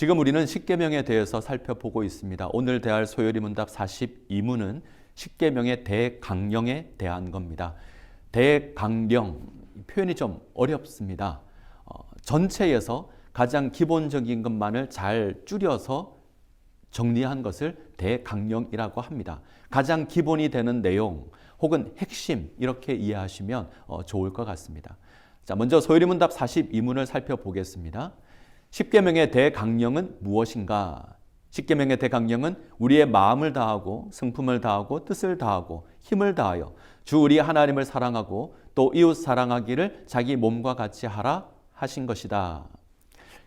지금 우리는 십계명에 대해서 살펴보고 있습니다. 오늘 대할 소요리 문답 42문은 십계명의 대강령에 대한 겁니다. 대강령, 표현이 좀 어렵습니다. 전체에서 가장 기본적인 것만을 잘 줄여서 정리한 것을 대강령이라고 합니다. 가장 기본이 되는 내용 혹은 핵심 이렇게 이해하시면 좋을 것 같습니다. 자, 먼저 소요리 문답 42문을 살펴보겠습니다. 십계명의 대강령은 무엇인가? 십계명의 대강령은 우리의 마음을 다하고 성품을 다하고 뜻을 다하고 힘을 다하여 주 우리 하나님을 사랑하고 또 이웃 사랑하기를 자기 몸과 같이 하라 하신 것이다.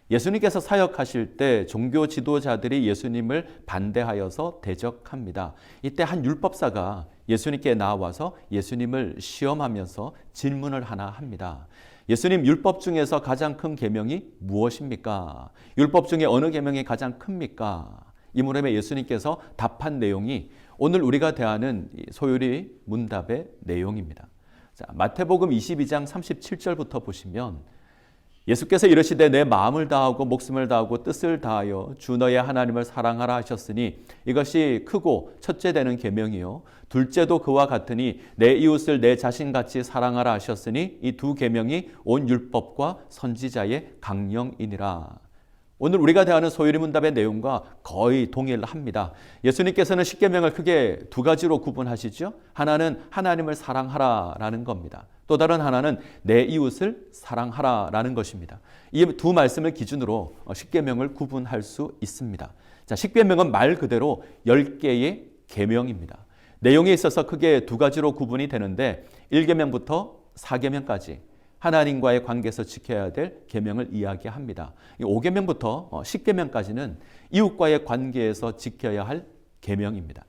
예수님께서 사역하실 때 종교 지도자들이 예수님을 반대하여서 대적합니다. 이때 한 율법사가 예수님께 나와서 예수님을 시험하면서 질문을 하나 합니다. 예수님, 율법 중에서 가장 큰 계명이 무엇입니까? 율법 중에 어느 계명이 가장 큽니까? 이 물음에 예수님께서 답한 내용이 오늘 우리가 대하는 소요리 문답의 내용입니다. 자, 마태복음 22장 37절부터 보시면 예수께서 이르시되 내 마음을 다하고 목숨을 다하고 뜻을 다하여 주 너의 하나님을 사랑하라 하셨으니 이것이 크고 첫째 되는 계명이요 둘째도 그와 같으니 내 이웃을 내 자신같이 사랑하라 하셨으니 이 두 계명이 온 율법과 선지자의 강령이니라. 오늘 우리가 대하는 소요리 문답의 내용과 거의 동일합니다. 예수님께서는 십계명을 크게 두 가지로 구분하시죠. 하나는 하나님을 사랑하라라는 겁니다. 또 다른 하나는 내 이웃을 사랑하라라는 것입니다. 이 두 말씀을 기준으로 십계명을 구분할 수 있습니다. 자, 십계명은 말 그대로 10개의 계명입니다. 내용에 있어서 크게 두 가지로 구분이 되는데 1계명부터 4계명까지 하나님과의 관계에서 지켜야 될 계명을 이야기합니다. 5계명부터 10계명까지는 이웃과의 관계에서 지켜야 할 계명입니다.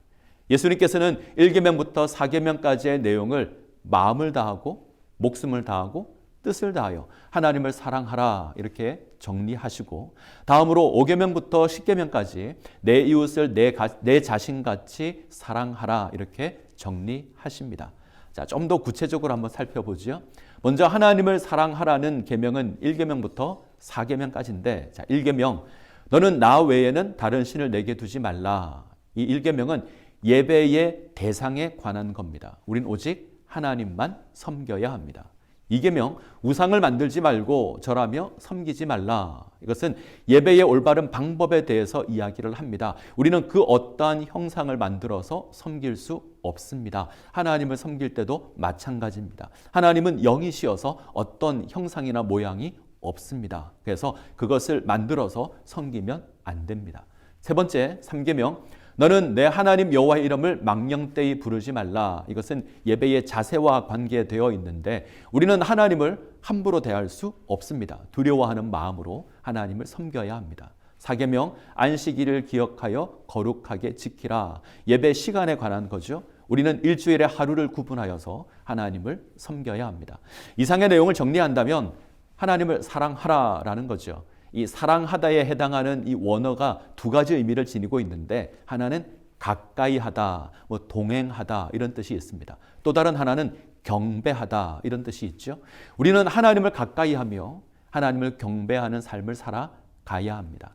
예수님께서는 1계명부터 4계명까지의 내용을 마음을 다하고 목숨을 다하고 뜻을 다하여 하나님을 사랑하라 이렇게 정리하시고 다음으로 5계명부터 10계명까지 내 이웃을 내 자신같이 사랑하라 이렇게 정리하십니다. 자, 좀 더 구체적으로 한번 살펴보죠. 먼저 하나님을 사랑하라는 계명은 1계명부터 4계명까지인데 자, 1계명 너는 나 외에는 다른 신을 내게 두지 말라. 이 1계명은 예배의 대상에 관한 겁니다. 우린 오직 하나님만 섬겨야 합니다. 2계명 우상을 만들지 말고 절하며 섬기지 말라. 이것은 예배의 올바른 방법에 대해서 이야기를 합니다. 우리는 그 어떠한 형상을 만들어서 섬길 수 없습니다. 하나님을 섬길 때도 마찬가지입니다. 하나님은 영이시여서 어떤 형상이나 모양이 없습니다. 그래서 그것을 만들어서 섬기면 안 됩니다. 세 번째 3계명 너는 내 하나님 여호와의 이름을 망령되이 부르지 말라. 이것은 예배의 자세와 관계되어 있는데 우리는 하나님을 함부로 대할 수 없습니다. 두려워하는 마음으로 하나님을 섬겨야 합니다. 4계명 안식일을 기억하여 거룩하게 지키라. 예배 시간에 관한 거죠. 우리는 일주일에 하루를 구분하여서 하나님을 섬겨야 합니다. 이상의 내용을 정리한다면 하나님을 사랑하라라는 거죠. 이 사랑하다에 해당하는 이 원어가 두 가지 의미를 지니고 있는데 하나는 가까이 하다, 동행하다 이런 뜻이 있습니다. 또 다른 하나는 경배하다 이런 뜻이 있죠. 우리는 하나님을 가까이 하며 하나님을 경배하는 삶을 살아가야 합니다.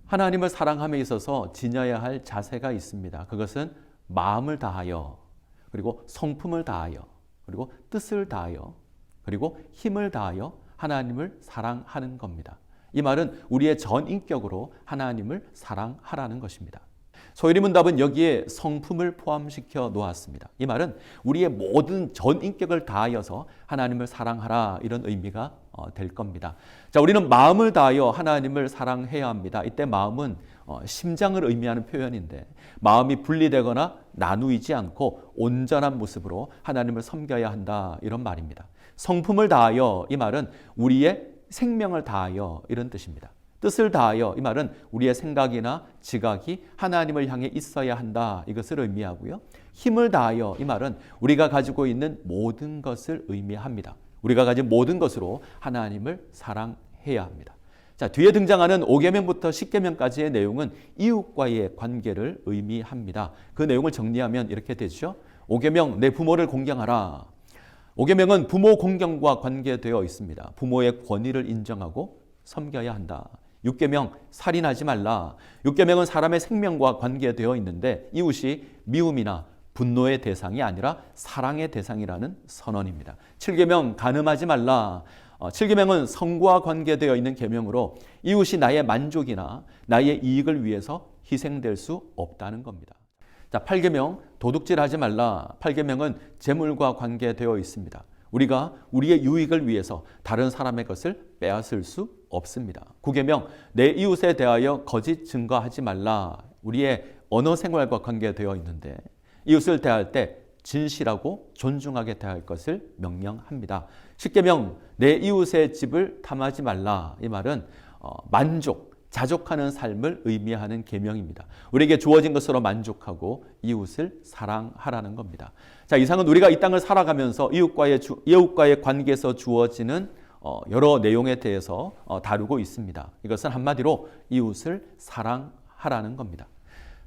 하나님을 사랑함에 있어서 지녀야 할 자세가 있습니다. 그것은 마음을 다하여 그리고 성품을 다하여 그리고 뜻을 다하여 그리고 힘을 다하여 하나님을 사랑하는 겁니다. 이 말은 우리의 전 인격으로 하나님을 사랑하라는 것입니다. 소요리 문답은 여기에 성품을 포함시켜 놓았습니다. 이 말은 우리의 모든 전 인격을 다하여서 하나님을 사랑하라 이런 의미가 될 겁니다. 자, 우리는 마음을 다하여 하나님을 사랑해야 합니다. 이때 마음은 심장을 의미하는 표현인데 마음이 분리되거나 나누이지 않고 온전한 모습으로 하나님을 섬겨야 한다 이런 말입니다. 성품을 다하여 이 말은 우리의 생명을 다하여 이런 뜻입니다. 뜻을 다하여 이 말은 우리의 생각이나 지각이 하나님을 향해 있어야 한다 이것을 의미하고요. 힘을 다하여 이 말은 우리가 가지고 있는 모든 것을 의미합니다. 우리가 가진 모든 것으로 하나님을 사랑해야 합니다. 자, 뒤에 등장하는 5계명부터 10계명까지의 내용은 이웃과의 관계를 의미합니다. 그 내용을 정리하면 이렇게 되죠. 5계명 내 부모를 공경하라. 5계명은 부모 공경과 관계되어 있습니다. 부모의 권위를 인정하고 섬겨야 한다. 6계명 살인하지 말라. 6계명은 사람의 생명과 관계되어 있는데 이웃이 미움이나 분노의 대상이 아니라 사랑의 대상이라는 선언입니다. 7계명 간음하지 말라. 7계명은 성과 관계되어 있는 계명으로 이웃이 나의 만족이나 나의 이익을 위해서 희생될 수 없다는 겁니다. 자, 8계명 도둑질하지 말라. 8계명은 재물과 관계되어 있습니다. 우리가 우리의 유익을 위해서 다른 사람의 것을 빼앗을 수 없습니다. 9계명 내 이웃에 대하여 거짓 증거하지 말라. 우리의 언어 생활과 관계되어 있는데 이웃을 대할 때 진실하고 존중하게 대할 것을 명령합니다. 10계명 내 이웃의 집을 탐하지 말라. 이 말은 만족, 자족하는 삶을 의미하는 계명입니다. 우리에게 주어진 것으로 만족하고 이웃을 사랑하라는 겁니다. 자, 이상은 우리가 이 땅을 살아가면서 이웃과의 관계에서 주어지는 여러 내용에 대해서 다루고 있습니다. 이것은 한마디로 이웃을 사랑하라는 겁니다.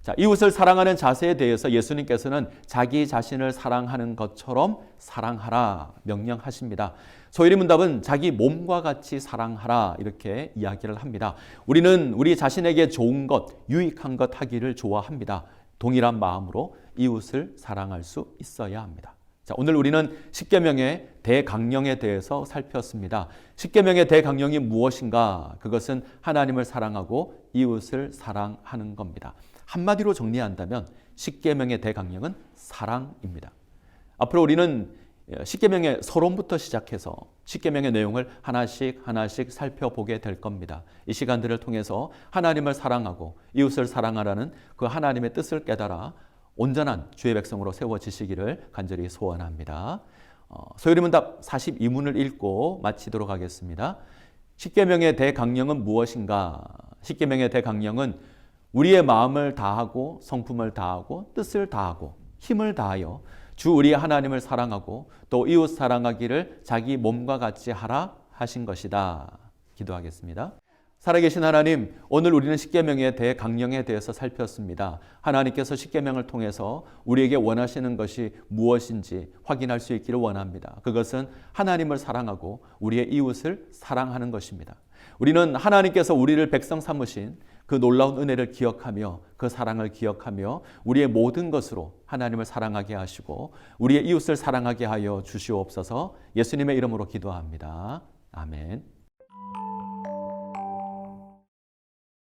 자, 이웃을 사랑하는 자세에 대해서 예수님께서는 자기 자신을 사랑하는 것처럼 사랑하라 명령하십니다. 소요리 문답은 자기 몸과 같이 사랑하라 이렇게 이야기를 합니다. 우리는 우리 자신에게 좋은 것, 유익한 것 하기를 좋아합니다. 동일한 마음으로 이웃을 사랑할 수 있어야 합니다. 자, 오늘 우리는 십계명의 대강령에 대해서 살폈습니다. 십계명의 대강령이 무엇인가? 그것은 하나님을 사랑하고 이웃을 사랑하는 겁니다. 한마디로 정리한다면 십계명의 대강령은 사랑입니다. 앞으로 우리는 십계명의 서론부터 시작해서 십계명의 내용을 하나씩 살펴보게 될 겁니다. 이 시간들을 통해서 하나님을 사랑하고 이웃을 사랑하라는 그 하나님의 뜻을 깨달아 온전한 주의 백성으로 세워지시기를 간절히 소원합니다. 소요리 문답 42문을 읽고 마치도록 하겠습니다. 십계명의 대강령은 무엇인가? 십계명의 대강령은 우리의 마음을 다하고 성품을 다하고 뜻을 다하고 힘을 다하여 주 우리 하나님을 사랑하고 또 이웃 사랑하기를 자기 몸과 같이 하라 하신 것이다. 기도하겠습니다. 살아계신 하나님, 오늘 우리는 십계명의 대강령에 대해서 살폈습니다. 하나님께서 십계명을 통해서 우리에게 원하시는 것이 무엇인지 확인할 수 있기를 원합니다. 그것은 하나님을 사랑하고 우리의 이웃을 사랑하는 것입니다. 우리는 하나님께서 우리를 백성 삼으신 그 놀라운 은혜를 기억하며 그 사랑을 기억하며 우리의 모든 것으로 하나님을 사랑하게 하시고 우리의 이웃을 사랑하게 하여 주시옵소서. 예수님의 이름으로 기도합니다. 아멘.